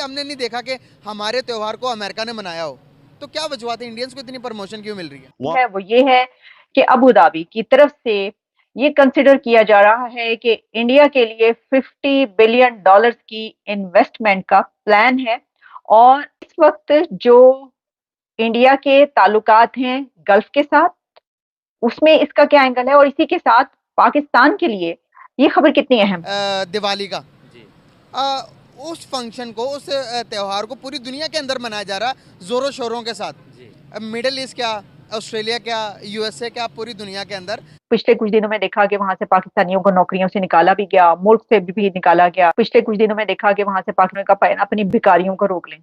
कि हमने नहीं देखा कि हमारे त्योहार को अमेरिका ने मनाया हो। तो क्या वजूहत है, इंडियंस को इतनी प्रमोशन क्यों मिल रही है? वो ये है कि अबू धाबी की तरफ से ये कंसिडर किया जा रहा है कि इंडिया के लिए $50 बिलियन की इन्वेस्टमेंट का प्लान है। और इस वक्त जो इंडिया के ताल्लुकात हैं गल्फ के साथ, उसमें इसका क्या एंगल है, और इसी के साथ पाकिस्तान के लिए ये खबर कितनी अहम है? दिवाली का अ, उस फंक्शन को, उस त्योहार को पूरी दुनिया के अंदर मनाया जा रहा है जोरों शोरों के साथ। मिडिल ईस्ट क्या, ऑस्ट्रेलिया क्या, यूएसए क्या, पूरी दुनिया के अंदर। पिछले कुछ दिनों में देखा कि वहां से पाकिस्तानियों को नौकरियों से निकाला भी गया, मुल्क से भी निकाला गया। पिछले कुछ दिनों में देखा कि वहां से पाकिस्तान का अपनी भिखारियों को रोक लें।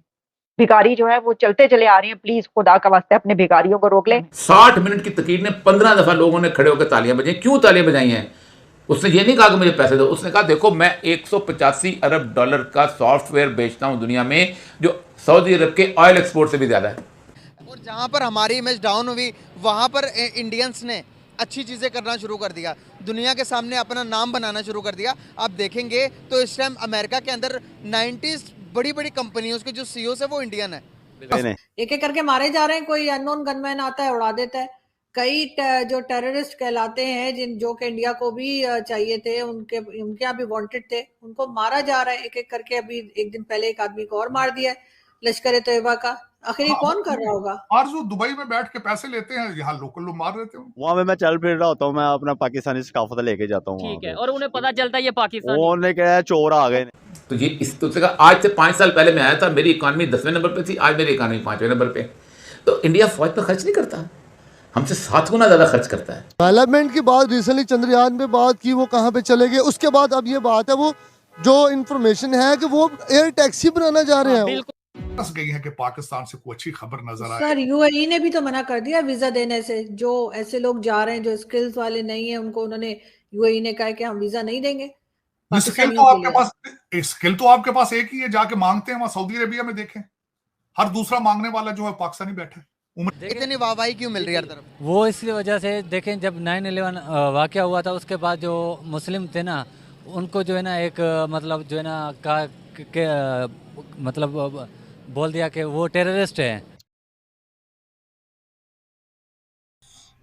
भिखारी जो है वो चलते चले आ रहे हैं, प्लीज खुदा का वास्ते अपने भिखारियों को रोक लें। 60 मिनट की तकरीर ने 15 दफा लोगों ने खड़े होकर तालियां बजाई। क्यों तालियां बजाई हैं? उसने ये नहीं कहा कि मुझे पैसे दो, उसने कहा देखो मैं $185 अरब का सॉफ्टवेयर बेचता हूं दुनिया में, जो सऊदी अरब के ऑयल एक्सपोर्ट से भी ज्यादा है। और जहाँ पर हमारी इमेज डाउन हुई, वहाँ पर इंडियंस ने अच्छी चीज़ें करना शुरू कर दिया, दुनिया के सामने अपना नाम बनाना शुरू कर दिया। आप देखेंगे तो इस टाइम अमेरिका के अंदर 90s बड़ी बड़ी कंपनियों के जो सीईओ है वो इंडियन है। एक एक करके मारे जा रहे हैं। कोई अननोन गनमैन आता है, उड़ा देता है। कई जो टेररिस्ट कहलाते हैं, जो कि इंडिया को भी चाहिए थे, उनके यहाँ भी वांटेड थे, उनको मारा जा रहा है एक एक करके। अभी एक दिन पहले एक आदमी को और मार दिया है लश्कर तैयबा का। आखिर ये कौन कर रहा होगा? और जो दुबई में बैठ के पैसे लेते हैं, यहाँ लोकल लोग मार देते हैं। वहाँ पे मैं चल फिर रहा होता हूँ, मैं अपना पाकिस्तानी सकाफत लेके जाता हूँ। ठीक है, और उन्हें पता चलता है ये पाकिस्तानी, वो उन्हें कहा चोर आ गए। तो ये इस तो आज से 5 साल पहले मैं आया था, मेरी इकॉनमी 10वें नंबर पे थी, आज मेरी इकॉनमी 5वें नंबर पे। तो इंडिया फौज पर खर्च नहीं करता, हमसे 7 गुना ज्यादा खर्च करता है। डेवलपमेंट की बात रिसेंटली चंद्रयान पे बात की, वो कहाँ पे चले गए। उसके बाद अब ये बात है, वो जो इंफॉर्मेशन है कि वो एयर टैक्सी बनाना जा रहे हैं। गई है कि पाकिस्तान से कोई अच्छी खबर नजर आए। सर, यूएई ने भी तो मना कर दिया वीजा देने से। जो ऐसे लोग जा रहे हैं जो स्किल्स वाले नहीं है, उनको उन्होंने, यूएई ने कहा कि हम वीजा नहीं देंगे। स्किल तो आपके पास, स्किल तो आपके पास एक ही है, जाके मांगते हैं। वहां सऊदी अरेबिया में देखें, हर दूसरा मांगने वाला जो है पाकिस्तानी बैठा है। इतनी वाहवाही क्यों मिल रही है हर तरफ? वो इसकी वजह से देखें, जब 9/11 वाकया हुआ था, उसके बाद जो मुस्लिम थे ना, उनको जो है ना एक मतलब जो है ना मतलब बोल दिया कि वो टेररिस्ट है।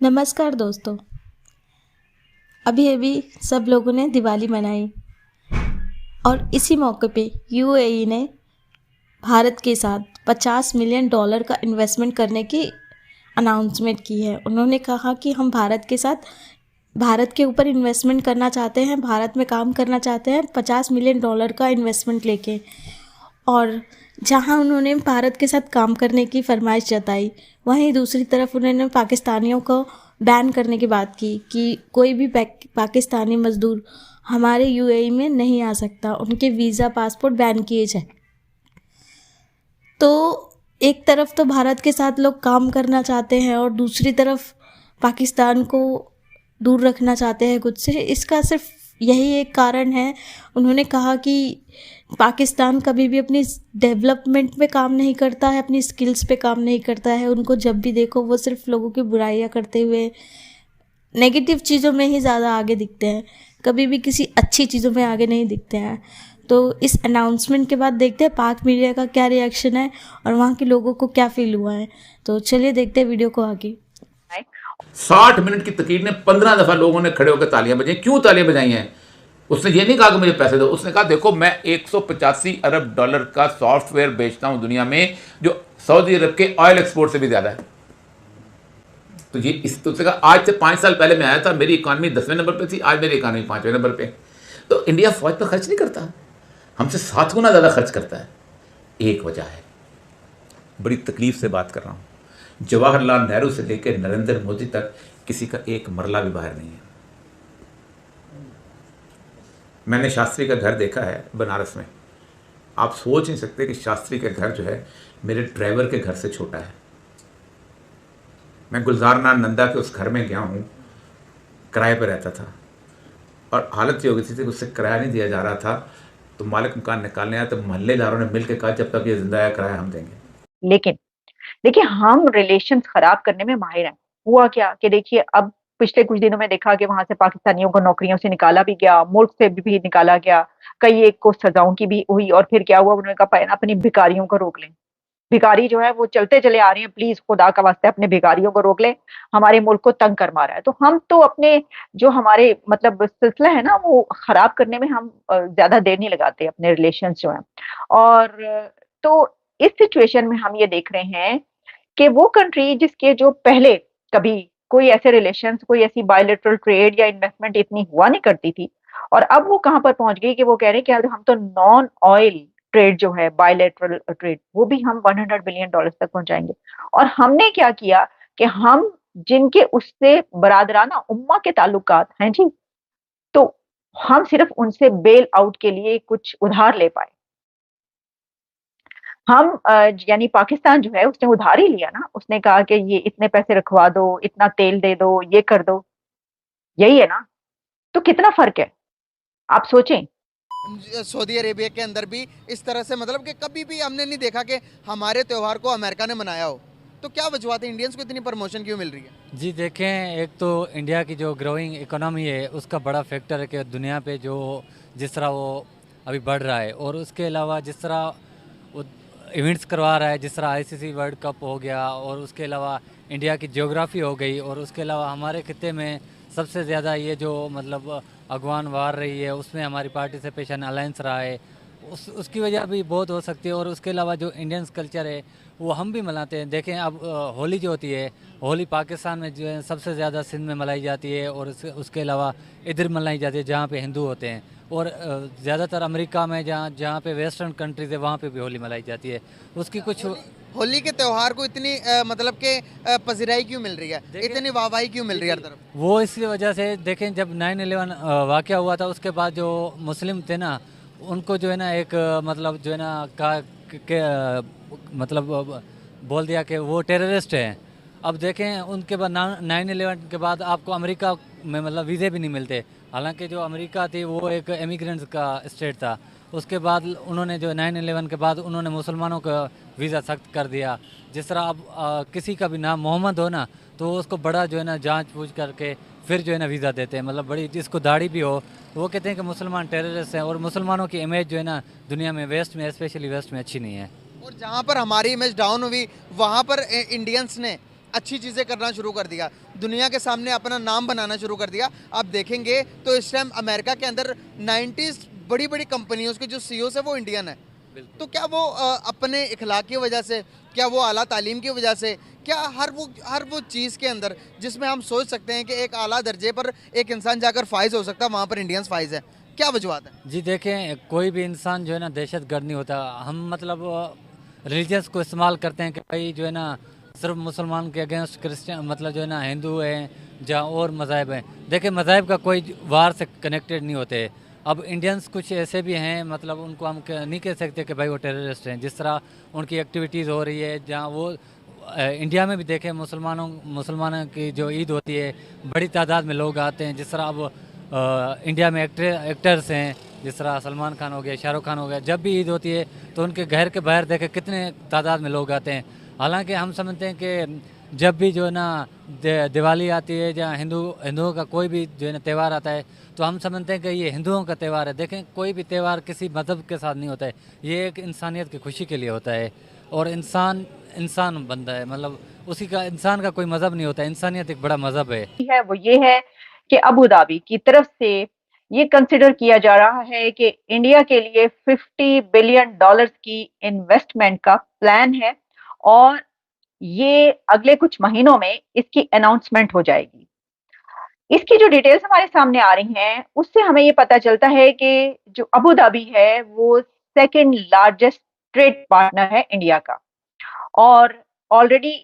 नमस्कार दोस्तों, अभी अभी सब लोगों ने दिवाली मनाई और इसी मौके पे यूएई ने भारत के साथ $50 मिलियन का इन्वेस्टमेंट करने की अनाउंसमेंट की है। उन्होंने कहा कि हम भारत के साथ, भारत के ऊपर इन्वेस्टमेंट करना चाहते हैं, भारत में काम करना चाहते हैं $50 मिलियन का इन्वेस्टमेंट लेके। और जहां उन्होंने भारत के साथ काम करने की फरमाइश जताई, वहीं दूसरी तरफ उन्होंने पाकिस्तानियों को बैन करने की बात की कि कोई भी पाकिस्तानी मज़दूर हमारे यूएई में नहीं आ सकता, उनके वीज़ा पासपोर्ट बैन किए जाए। तो एक तरफ तो भारत के साथ लोग काम करना चाहते हैं और दूसरी तरफ पाकिस्तान को दूर रखना चाहते हैं खुद से। इसका सिर्फ यही एक कारण है। उन्होंने कहा कि पाकिस्तान कभी भी अपनी डेवलपमेंट पे काम नहीं करता है, अपनी स्किल्स पे काम नहीं करता है। उनको जब भी देखो वो सिर्फ लोगों की बुराइयां करते हुए नेगेटिव चीज़ों में ही ज़्यादा आगे दिखते हैं, कभी भी किसी अच्छी चीज़ों में आगे नहीं दिखते हैं। तो इस अनाउंसमेंट के बाद देखते हैं पाक मीडिया का क्या रिएक्शन है और वहाँ के लोगों को क्या फील हुआ है। तो चलिए देखते हैं वीडियो को आगे। 60 मिनट की तकरीर ने 15 दफा लोगों ने खड़े होकर तालियां बजाई। क्यों तालियां बजाई हैं? उसने ये नहीं कहा कि मुझे पैसे दो, उसने कहा देखो मैं $185 अरब का सॉफ्टवेयर बेचता हूं दुनिया में, जो सऊदी अरब के ऑयल एक्सपोर्ट से भी ज्यादा है। तो ये इस तो आज से 5 साल पहले मैं आया था, मेरी इकॉनमी 10वें नंबर पे थी, आज मेरी इकॉनमी 5वें नंबर पे। तो इंडिया फौज पर खर्च नहीं करता, हमसे 7 गुना ज्यादा खर्च करता है। एक वजह है, बड़ी तकलीफ से बात कर रहा हूं, जवाहरलाल नेहरू से लेकर नरेंद्र मोदी तक किसी का एक मरला भी बाहर नहीं है। मैंने शास्त्री का घर देखा है बनारस में, आप सोच नहीं सकते कि शास्त्री का घर जो है मेरे ड्राइवर के घर से छोटा है। मैं गुलजार नंदा के उस घर में गया हूँ, किराए पर रहता था और हालत ये हो गई थी कि उससे किराया नहीं दिया जा रहा था। तो मालिक मकान निकालने आया तो मोहल्लेदारों ने मिलकर कहा जब तक ये जिंदा है किराया हम देंगे। लेकिन देखिए, हम रिलेशंस खराब करने में माहिर हैं। हुआ क्या कि देखिए, अब पिछले कुछ दिनों में देखा कि वहां से पाकिस्तानियों को नौकरियों से निकाला भी गया, मुल्क से भी निकाला गया, कई एक को सजाओं की भी हुई। और फिर क्या हुआ, उन्होंने कहा अपनी भिखारियों को रोक लें, भिखारी जो है वो चलते चले आ रहे हैं, प्लीज खुदा का वास्ते अपने भिखारियों को रोक ले, हमारे मुल्क को तंग कर मारा है। तो हम तो अपने जो हमारे मतलब सिलसिला है ना वो खराब करने में हम ज्यादा देर नहीं लगाते, अपने रिलेशंस जो हैं। और तो इस सिचुएशन में हम ये देख रहे हैं कि वो कंट्री जिसके जो पहले कभी कोई ऐसे रिलेशंस, कोई ऐसी बायलैटरल ट्रेड या इन्वेस्टमेंट इतनी हुआ नहीं करती थी, और अब वो कहां पर पहुंच गई कि वो कह रहे हैं कि अब हम तो नॉन ऑयल ट्रेड जो है, बायलैटरल ट्रेड, वो भी हम 100 बिलियन डॉलर्स तक पहुंचाएंगे। और हमने क्या किया कि हम जिनके उससे बरादराना उम्मा के ताल्लुकात हैं जी, तो हम सिर्फ उनसे बेल आउट के लिए कुछ उधार ले पाए। हम यानी पाकिस्तान जो है उसने उधार ही लिया ना, उसने कहा कि ये इतने पैसे रखवा दो, इतना तेल दे दो, ये कर दो, यही है ना। तो कितना फर्क है, आप सोचें। सऊदी अरेबिया के अंदर भी इस तरह से मतलब कि कभी भी हमने नहीं देखा कि हमारे त्यौहार को अमेरिका ने मनाया हो। तो क्या वजूहत है, इंडियंस को इतनी प्रमोशन क्यों मिल रही है? जी देखें, एक तो इंडिया की जो ग्रोइंग इकोनॉमी है उसका बड़ा फैक्टर है कि दुनिया पे जो जिस तरह वो अभी बढ़ रहा है, और उसके अलावा जिस तरह वो इवेंट्स करवा रहा है, जिस तरह आईसीसी वर्ल्ड कप हो गया, और उसके अलावा इंडिया की ज्योग्राफी हो गई, और उसके अलावा हमारे खित्ते में सबसे ज़्यादा ये जो मतलब अगवान वार रही है उसमें हमारी पार्टिसिपेशन अलायंस रहा है, उसकी वजह भी बहुत हो सकती है। और उसके अलावा जो इंडियंस कल्चर है वो हम भी मनाते हैं। देखें अब होली जो होती है, होली पाकिस्तान में जो है सबसे ज़्यादा सिंध में मनाई जाती है, और उसके अलावा इधर मनाई जाती है जहाँ पे हिंदू होते हैं, और ज़्यादातर अमेरिका में जहाँ पे वेस्टर्न कंट्रीज़ है वहाँ पे भी होली मनाई जाती है। उसकी कुछ होली के त्यौहार को इतनी मतलब के पजीराई क्यों मिल रही है, इतनी वाहवाही क्यों मिल रही है हर तरफ? वो इसी वजह से देखें, जब 9/11 वाक़या हुआ था उसके बाद जो मुस्लिम थे ना, उनको जो है ना एक मतलब जो है ना मतलब बोल दिया कि वो टेररिस्ट हैं। अब देखें उनके बाद 9/11 के बाद आपको अमेरिका में मतलब वीज़े भी नहीं मिलते, हालांकि जो अमेरिका थी वो एक इमिग्रेंट्स का स्टेट था। उसके बाद उन्होंने जो 9/11 के बाद उन्होंने मुसलमानों का वीज़ा सख्त कर दिया। जिस तरह अब किसी का भी नाम मोहम्मद हो ना, तो उसको बड़ा जो है ना जांच पूछ करके फिर जो है ना वीज़ा देते हैं, मतलब बड़ी जिसको दाढ़ी भी हो वो कहते हैं कि मुसलमान टेररिस्ट हैं। और मुसलमानों की इमेज जो है ना दुनिया में, वेस्ट में, स्पेशली वेस्ट में अच्छी नहीं है। और जहाँ पर हमारी इमेज डाउन हुई वहाँ पर इंडियंस ने अच्छी चीज़ें करना शुरू कर दिया, दुनिया के सामने अपना नाम बनाना शुरू कर दिया। आप देखेंगे तो इस टाइम अमेरिका के अंदर 90s बड़ी बड़ी कंपनियों के जो सीईओ है वो इंडियन है। तो क्या वो अपने इखलाक की वजह से, क्या वो आला तालीम की वजह से, क्या हर वो चीज़ के अंदर जिसमें हम सोच सकते हैं कि एक आला दर्जे पर एक इंसान जाकर फाइज हो सकता है, वहाँ पर इंडियंस फाइज है? क्या वजूहत है? जी देखें, कोई भी इंसान जो है ना दहशतगर्द नहीं होता। हम मतलब रिलीजन्स को इस्तेमाल करते हैं कि भाई जो है ना सिर्फ मुसलमान के अगेंस्ट क्रिश्चियन, मतलब जो है ना हिंदू हैं जहाँ और मज़ाहब हैं। देखिए मज़ाहब का कोई वार से कनेक्टेड नहीं होते। अब इंडियंस कुछ ऐसे भी हैं, मतलब उनको हम नहीं कह सकते कि भाई वो टेररिस्ट हैं। जिस तरह उनकी एक्टिविटीज़ हो रही है, जहाँ वो इंडिया में भी देखें मुसलमानों की जो ईद होती है बड़ी तादाद में लोग आते हैं। जिस तरह अब इंडिया में एक्टर्स हैं, जिस तरह सलमान खान हो गया, शाहरुख खान हो गया, जब भी ईद होती है तो उनके घर के बाहर देखें कितने तादाद में लोग आते हैं। हालांकि हम समझते हैं कि जब भी जो है ना दिवाली आती है या हिंदुओं का कोई भी जो है ना त्यौहार आता है, तो हम समझते हैं कि ये हिंदुओं का त्यौहार है। देखें कोई भी त्यौहार किसी मज़हब के साथ नहीं होता है, ये एक इंसानियत की खुशी के लिए होता है। और इंसान बनता है, मतलब उसी का, इंसान का कोई मज़हब नहीं होता, इंसानियत एक बड़ा मज़हब है। वो ये है कि अबू धाबी की तरफ से ये कंसिडर किया जा रहा है कि इंडिया के लिए 50 बिलियन डॉलर्स की इन्वेस्टमेंट का प्लान है, और ये अगले कुछ महीनों में इसकी अनाउंसमेंट हो जाएगी। इसकी जो डिटेल्स हमारे सामने आ रही हैं उससे हमें ये पता चलता है कि जो अबू धाबी है वो सेकंड लार्जेस्ट ट्रेड पार्टनर है इंडिया का, और ऑलरेडी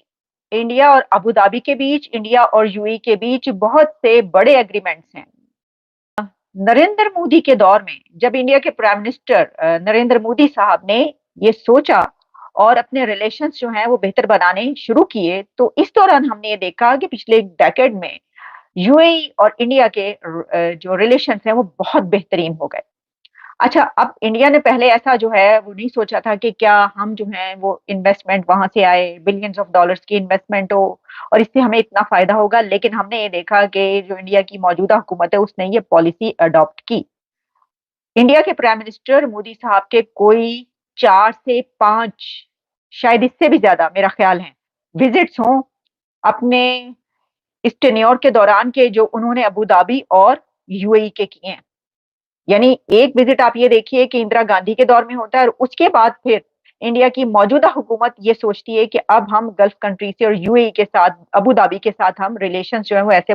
इंडिया और अबू धाबी के बीच, इंडिया और यूएई के बीच बहुत से बड़े एग्रीमेंट्स हैं। नरेंद्र मोदी के दौर में जब इंडिया के प्राइम मिनिस्टर नरेंद्र मोदी साहब ने ये सोचा और अपने रिलेशंस जो हैं वो बेहतर बनाने शुरू किए, तो इस दौरान हमने ये देखा कि पिछले एक डेकेड में यूएई और इंडिया के जो रिलेशंस हैं वो बहुत बेहतरीन हो गए। अच्छा, अब इंडिया ने पहले ऐसा जो है वो नहीं सोचा था कि क्या हम जो है वो इन्वेस्टमेंट वहां से आए, बिलियंस ऑफ डॉलर्स की इन्वेस्टमेंट हो और इससे हमें इतना फायदा होगा। लेकिन हमने ये देखा कि जो इंडिया की मौजूदा हुकूमत है उसने ये पॉलिसी अडॉप्ट की। इंडिया के प्राइम मिनिस्टर मोदी साहब के कोई 4 से 5, शायद इससे भी ज्यादा मेरा ख्याल है, विजिट्स हों अपने इस टेन्योर के दौरान के जो उन्होंने अबू धाबी और यूएई के किए हैं। यानी एक विजिट आप ये देखिए कि इंदिरा गांधी के दौर में होता है और उसके बाद फिर इंडिया की मौजूदा हुकूमत ये सोचती है कि अब हम गल्फ कंट्री से और यूएई के साथ, अबू धाबी के साथ हम रिलेशंस जो है वो ऐसे